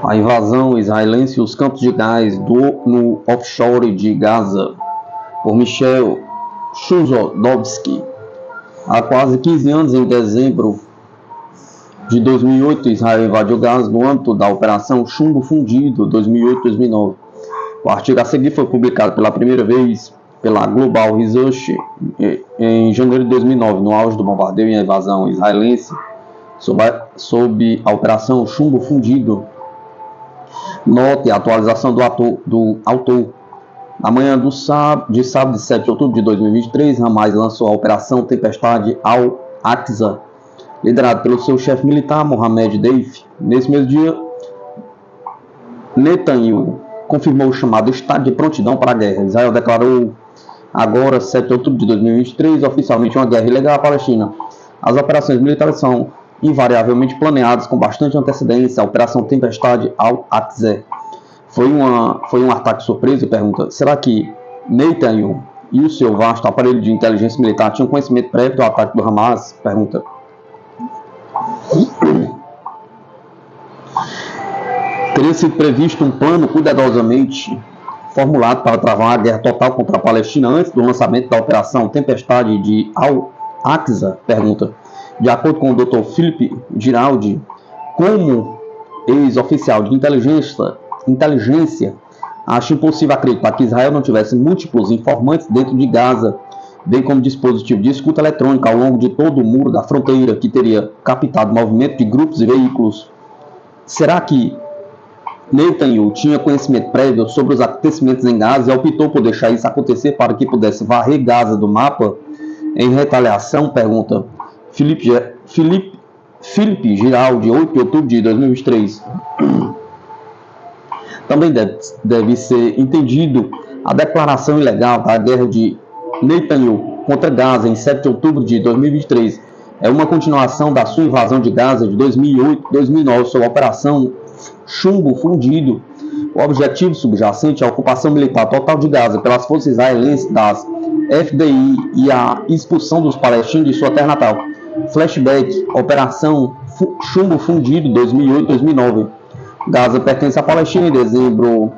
A invasão israelense e os campos de gás no offshore de Gaza, por Michel Chuzodowski. Há quase 15 anos, em dezembro de 2008, Israel invadiu Gaza no âmbito da Operação Chumbo Fundido 2008-2009. O artigo a seguir foi publicado pela primeira vez pela Global Research em janeiro de 2009, no auge do bombardeio e a invasão israelense, sob a Operação Chumbo Fundido. Note a atualização do autor. Na manhã de sábado, de 7 de outubro de 2023, Hamas lançou a Operação Tempestade Al-Aqsa, liderado pelo seu chefe militar, Mohamed Deif. Nesse mesmo dia, Netanyahu confirmou o chamado estado de prontidão para a guerra. Israel declarou agora, 7 de outubro de 2023, oficialmente uma guerra ilegal à Palestina. As operações militares são invariavelmente planeadas com bastante antecedência. A Operação Tempestade Al-Aqsa foi um ataque surpresa? Pergunta. Será que Netanyahu e o seu vasto aparelho de inteligência militar tinham conhecimento prévio do ataque do Hamas? Pergunta. Teria sido previsto um plano cuidadosamente formulado para travar uma guerra total contra a Palestina antes do lançamento da Operação Tempestade de Al-Aqsa? Pergunta. De acordo com o Dr. Philippe Giraldi, como ex-oficial de inteligência, acho impossível acreditar que Israel não tivesse múltiplos informantes dentro de Gaza, bem como dispositivo de escuta eletrônica ao longo de todo o muro da fronteira, que teria captado o movimento de grupos e veículos. Será que Netanyahu tinha conhecimento prévio sobre os acontecimentos em Gaza e optou por deixar isso acontecer para que pudesse varrer Gaza do mapa em retaliação? Pergunta Philippe Giraldi, 8 de outubro de 2023. Também deve ser entendido a declaração ilegal da guerra de Netanyahu contra Gaza em 7 de outubro de 2023. É uma continuação da sua invasão de Gaza de 2008-2009 sob a Operação Chumbo Fundido. O objetivo subjacente é a ocupação militar total de Gaza pelas forças israelenses das FDI e a expulsão dos palestinos de sua terra natal. Flashback, Operação Chumbo Fundido 2008-2009. Gaza pertence à Palestina. Em dezembro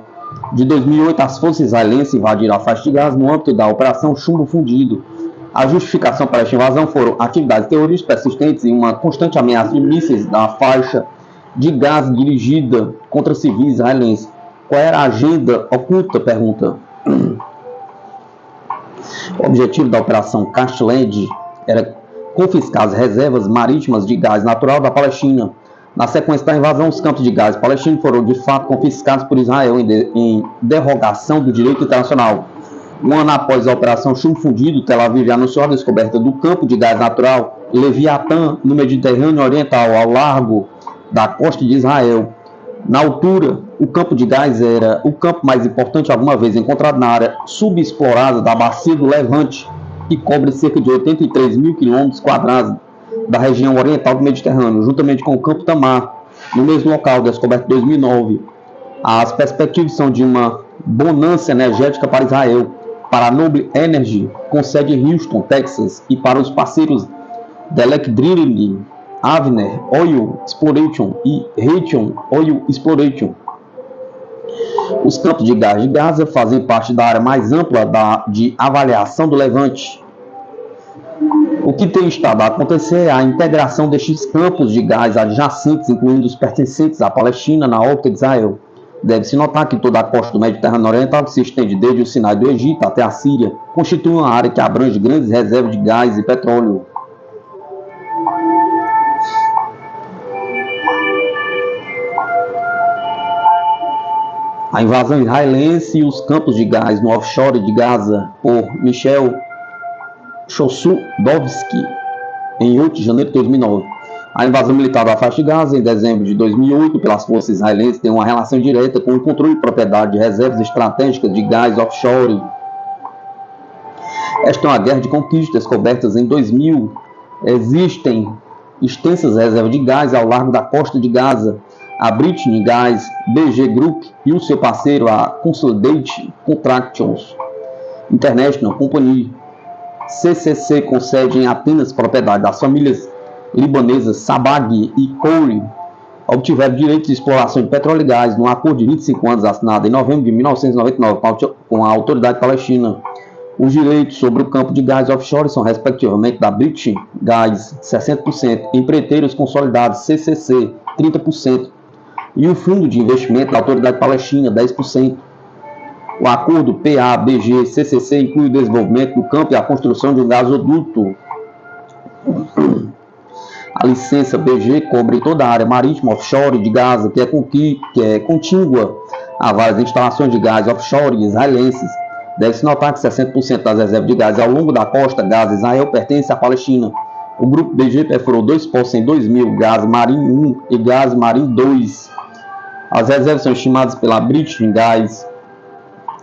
de 2008, as forças israelenses invadiram a faixa de Gaza no âmbito da Operação Chumbo Fundido. A justificação para esta invasão foram atividades terroristas persistentes e uma constante ameaça de mísseis da faixa de Gaza dirigida contra civis israelenses. Qual era a agenda oculta? Pergunta. O objetivo da Operação Castland era confiscar as reservas marítimas de gás natural da Palestina. Na sequência da invasão, os campos de gás palestinos foram de fato confiscados por Israel em derrogação do direito internacional. Um ano após a Operação Chumbo Fundido, Tel Aviv anunciou a descoberta do campo de gás natural Leviatã no Mediterrâneo Oriental, ao largo da costa de Israel. Na altura, o campo de gás era o campo mais importante alguma vez encontrado na área subexplorada da Bacia do Levante, que cobre cerca de 83 mil quilômetros quadrados da região oriental do Mediterrâneo, juntamente com o Campo Tamar, no mesmo local, descoberto em 2009. As perspectivas são de uma bonança energética para Israel, para a Noble Energy, com sede em Houston, Texas, e para os parceiros Delek Drilling, Avner Oil Exploration e Raytheon Oil Exploration. Os campos de gás de Gaza fazem parte da área mais ampla de avaliação do Levante. O que tem estado a acontecer é a integração destes campos de gás adjacentes, incluindo os pertencentes à Palestina, na órbita de Israel. Deve-se notar que toda a costa do Mediterrâneo Oriental, que se estende desde o Sinai do Egito até a Síria, constitui uma área que abrange grandes reservas de gás e petróleo. A invasão israelense e os campos de gás no offshore de Gaza, por Michel Chuzodowski, em 8 de janeiro de 2009. A invasão militar da faixa de Gaza, em dezembro de 2008, pelas forças israelenses, tem uma relação direta com o controle de propriedade de reservas estratégicas de gás offshore. Esta é uma guerra de conquistas descobertas em 2000. Existem extensas reservas de gás ao largo da costa de Gaza. A Britney Gas, BG Group e o seu parceiro, a Consolidated Contractions International Company, CCC, com sede em Atenas, propriedade das famílias libanesas Sabag e Khoury, obtiveram direitos de exploração de petróleo e gás num acordo de 25 anos assinado em novembro de 1999 com a Autoridade Palestina. Os direitos sobre o campo de gás offshore são, respectivamente, da British Gas, 60%, Empreiteiros Consolidados, CCC, 30%, e o Fundo de Investimento da Autoridade Palestina, 10%. O acordo PABG-CCC inclui o desenvolvimento do campo e a construção de um gasoduto. A licença BG cobre toda a área marítima offshore de Gaza, que é contígua a várias instalações de gás offshore israelenses. Deve-se notar que 60% das reservas de gás ao longo da costa Gaza-Israel pertence à Palestina. O grupo BG perfurou 2 poços em 2000, Gás Marim 1 e Gás Marim 2. As reservas são estimadas pela British Gas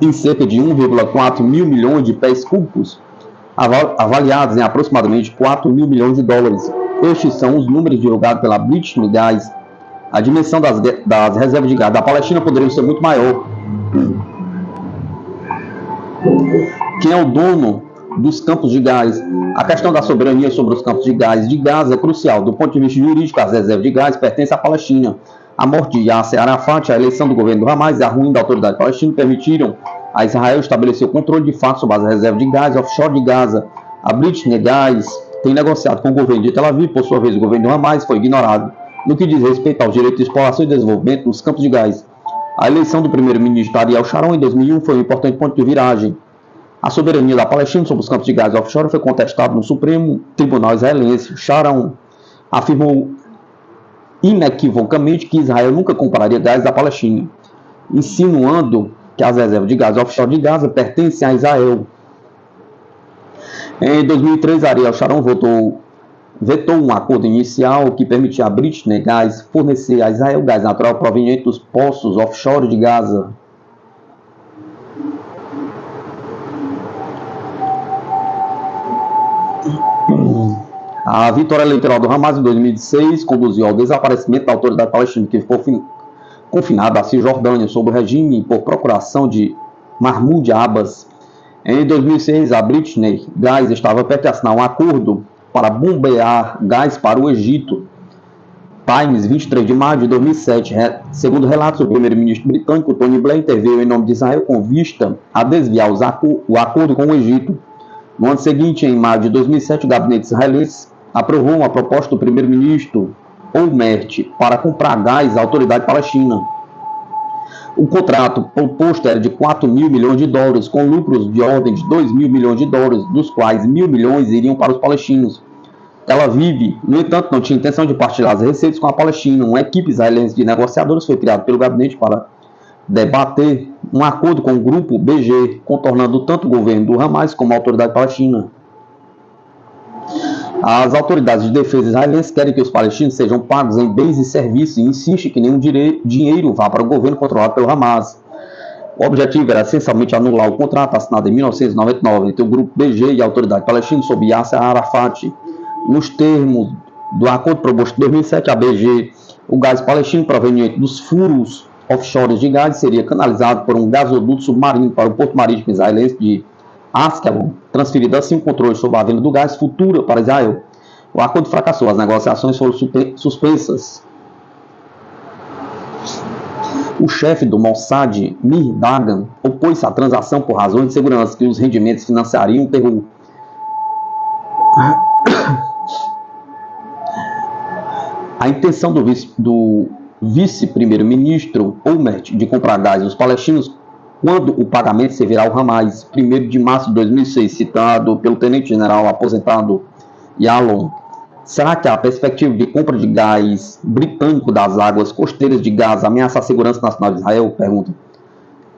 em cerca de 1,4 mil milhões de pés cúbicos, avaliados em aproximadamente 4 mil milhões de dólares. Estes são os números divulgados pela British Gas. A dimensão das reservas de gás da Palestina poderia ser muito maior. Quem é o dono dos campos de gás? A questão da soberania sobre os campos de gás de Gaza é crucial. Do ponto de vista jurídico, as reservas de gás pertencem à Palestina. A morte de Yasser Arafat, a eleição do governo do Hamas e a ruína da autoridade palestina permitiram a Israel estabelecer o controle de fato sobre as reservas de gás offshore de Gaza. A British Gas tem negociado com o governo de Tel Aviv, por sua vez o governo do Hamas foi ignorado no que diz respeito aos direitos de exploração e desenvolvimento dos campos de gás. A eleição do primeiro-ministro Ariel Sharon em 2001 foi um importante ponto de viragem. A soberania da Palestina sobre os campos de gás offshore foi contestada no Supremo Tribunal Israelense. Sharon afirmou inequivocamente que Israel nunca compraria gás da Palestina, insinuando que as reservas de gás offshore de Gaza pertencem a Israel. Em 2003, Ariel Sharon vetou um acordo inicial que permitia a British Gas fornecer a Israel gás natural proveniente dos poços offshore de Gaza. A vitória eleitoral do Hamas em 2006 conduziu ao desaparecimento da autoridade palestina, que ficou confinada à Cisjordânia sob o regime por procuração de Mahmoud Abbas. Em 2006, a British Gas estava perto de assinar um acordo para bombear gás para o Egito. Times, 23 de maio de 2007. Segundo relatos, o primeiro-ministro britânico Tony Blair interveio em nome de Israel com vista a desviar o acordo com o Egito. No ano seguinte, em maio de 2007, o gabinete israelense aprovou uma proposta do primeiro-ministro Olmert para comprar gás à autoridade palestina. O contrato proposto era de 4 mil milhões de dólares, com lucros de ordem de 2 mil milhões de dólares, dos quais 1.000 milhões iriam para os palestinos. Tel Aviv, no entanto, não tinha intenção de partilhar as receitas com a Palestina. Uma equipe israelense de negociadores foi criada pelo gabinete para debater um acordo com o grupo BG, contornando tanto o governo do Hamas como a autoridade palestina. As autoridades de defesa israelenses querem que os palestinos sejam pagos em bens e serviços e insistem que nenhum dinheiro vá para o governo controlado pelo Hamas. O objetivo era essencialmente anular o contrato assinado em 1999 entre o grupo BG e a autoridade palestina sob Yasser Arafat. Nos termos do acordo proposto em 2007, a BG, o gás palestino proveniente dos furos offshore de gás seria canalizado por um gasoduto submarino para o porto marítimo israelense de Askelon, transferido assim o controle sobre a venda do gás futura para Israel. O acordo fracassou, as negociações foram suspensas. O chefe do Mossad, Mir Dagan, opôs-se à transação por razões de segurança que os rendimentos financiariam o terror. A intenção do vice-primeiro-ministro Olmert de comprar gás aos palestinos quando o pagamento servirá ao Hamas, 1º de março de 2006, citado pelo tenente-general aposentado Yalon. Será que a perspectiva de compra de gás britânico das águas costeiras de Gaza ameaça a segurança nacional de Israel? Pergunta.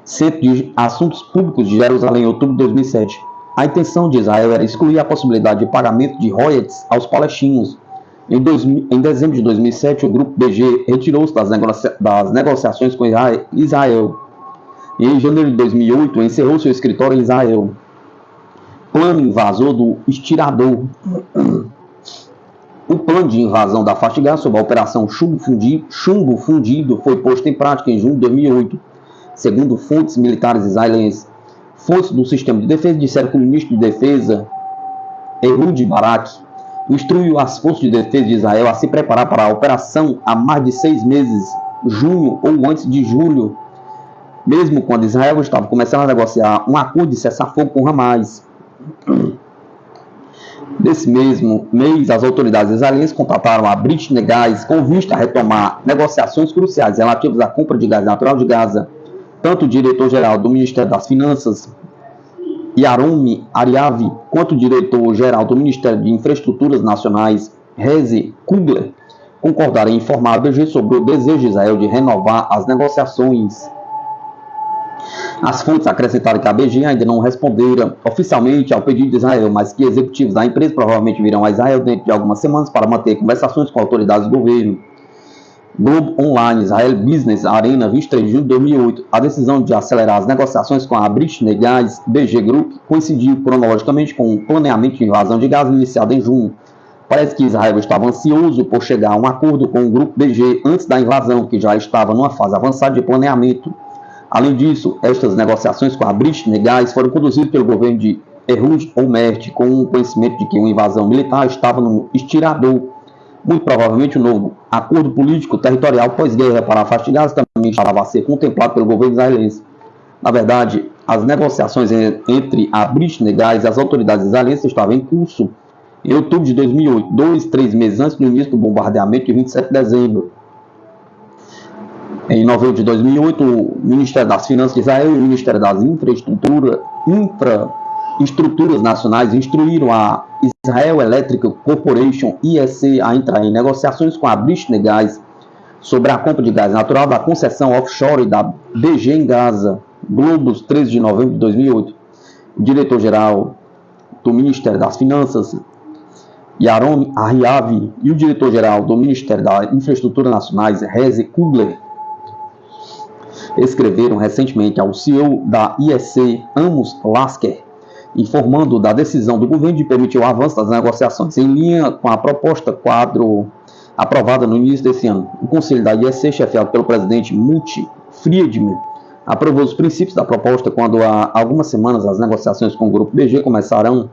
Centro de Assuntos Públicos de Jerusalém, em outubro de 2007. A intenção de Israel era excluir a possibilidade de pagamento de royalties aos palestinos. Em dezembro de 2007, o grupo BG retirou-se das negociações com Israel. E em janeiro de 2008, encerrou seu escritório em Israel. Plano invasor do estirador. O plano de invasão da faixa de Gaza sob a operação Chumbo Fundido foi posto em prática em junho de 2008, segundo fontes militares israelenses. Fontes do sistema de defesa disseram que o ministro de defesa, Ehud Barak, instruiu as forças de defesa de Israel a se preparar para a operação há mais de 6 meses, junho ou antes de julho, mesmo quando Israel estava começando a negociar um acordo de cessar-fogo com Hamas. Nesse mesmo mês, as autoridades israelenses contrataram a Brit Gás com vista a retomar negociações cruciais relativas à compra de gás natural de Gaza. Tanto o diretor-geral do Ministério das Finanças, Yaron Ariavi, quanto o diretor-geral do Ministério de Infraestruturas Nacionais, Rezi Kugler, concordaram em informar a BG sobre o desejo de Israel de renovar as negociações. As fontes acrescentaram que a BG ainda não respondera oficialmente ao pedido de Israel, mas que executivos da empresa provavelmente virão a Israel dentro de algumas semanas para manter conversações com autoridades do governo. Globo Online, Israel Business Arena, 23 de junho de 2008. A decisão de acelerar as negociações com a Brit Gás BG Group coincidiu cronologicamente com o planeamento de invasão de gás iniciado em junho. Parece que Israel estava ansioso por chegar a um acordo com o grupo BG antes da invasão, que já estava numa fase avançada de planeamento. Além disso, estas negociações com a Brit Gás foram conduzidas pelo governo de Ehud Olmert, com o conhecimento de que uma invasão militar estava no estirador. Muito provavelmente o novo acordo político territorial pós-guerra para a faixa de Gaza também estava a ser contemplado pelo governo israelense. Na verdade, as negociações entre a Brit Gás e as autoridades israelenses estavam em curso em outubro de 2008, 3 meses antes do início do bombardeamento de 27 de dezembro. Em novembro de 2008, o Ministério das Finanças de Israel e o Ministério das Infraestruturas Nacionais instruíram a Israel Electric Corporation, IEC, a entrar em negociações com a Brit Gás sobre a compra de gás natural da concessão offshore da BG em Gaza. Globos, 13 de novembro de 2008. O diretor-geral do Ministério das Finanças, Yaron Ariavi, e o diretor-geral do Ministério da Infraestrutura Nacionais, Rezi Kugler, escreveram recentemente ao CEO da IEC, Amos Lasker, informando da decisão do governo de permitir o avanço das negociações em linha com a proposta quadro aprovada no início desse ano. O conselho da IEC, chefiado pelo presidente Mutti Friedman, aprovou os princípios da proposta quando há algumas semanas as negociações com o grupo BG começarão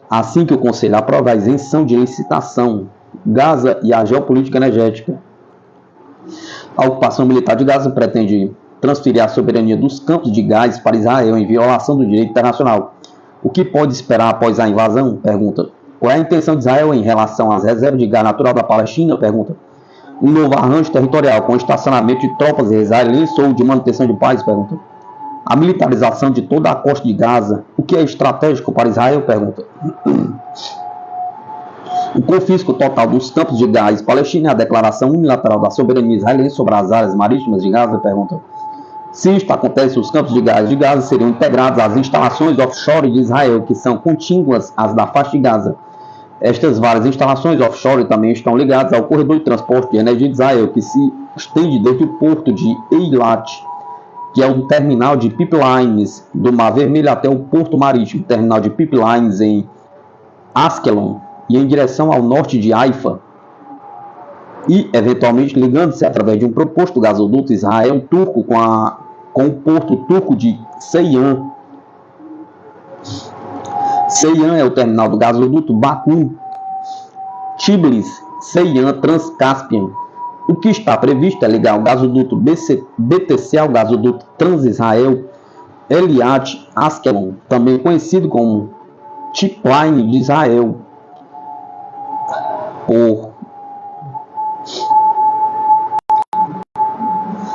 assim que o conselho aprova a isenção de licitação, Gaza e a geopolítica energética. A ocupação militar de Gaza pretende transferir a soberania dos campos de gás para Israel em violação do direito internacional. O que pode esperar após a invasão? Pergunta. Qual é a intenção de Israel em relação às reservas de gás natural da Palestina? Pergunta. Um novo arranjo territorial com estacionamento de tropas israelenses ou de manutenção de paz? Pergunta. A militarização de toda a costa de Gaza. O que é estratégico para Israel? Pergunta. O confisco total dos campos de gás palestinos e a declaração unilateral da soberania israelense sobre as áreas marítimas de Gaza? Pergunta. Se isto acontece, os campos de Gaza seriam integrados às instalações offshore de Israel, que são contíguas às da faixa de Gaza. Estas várias instalações offshore também estão ligadas ao corredor de transporte de energia de Israel, que se estende desde o porto de Eilat, que é um terminal de pipelines do Mar Vermelho, até o porto marítimo, terminal de pipelines em Askelon, e em direção ao norte de Haifa, e eventualmente ligando-se através de um proposto gasoduto Israel-turco com o porto turco de Seyhan. Seyhan é o terminal do gasoduto Baku-Tbilisi-Seyhan Transcaspian. O que está previsto é ligar o gasoduto BTC ao gasoduto Trans-Israel Eliat-Askelon, também conhecido como Pipeline de Israel, por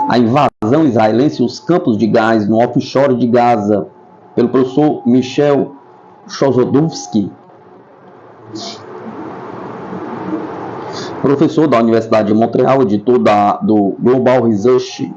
a invasão israelense e os campos de gás no offshore de Gaza, pelo professor Michel Chozodowski, professor da Universidade de Montreal, editor do Global Research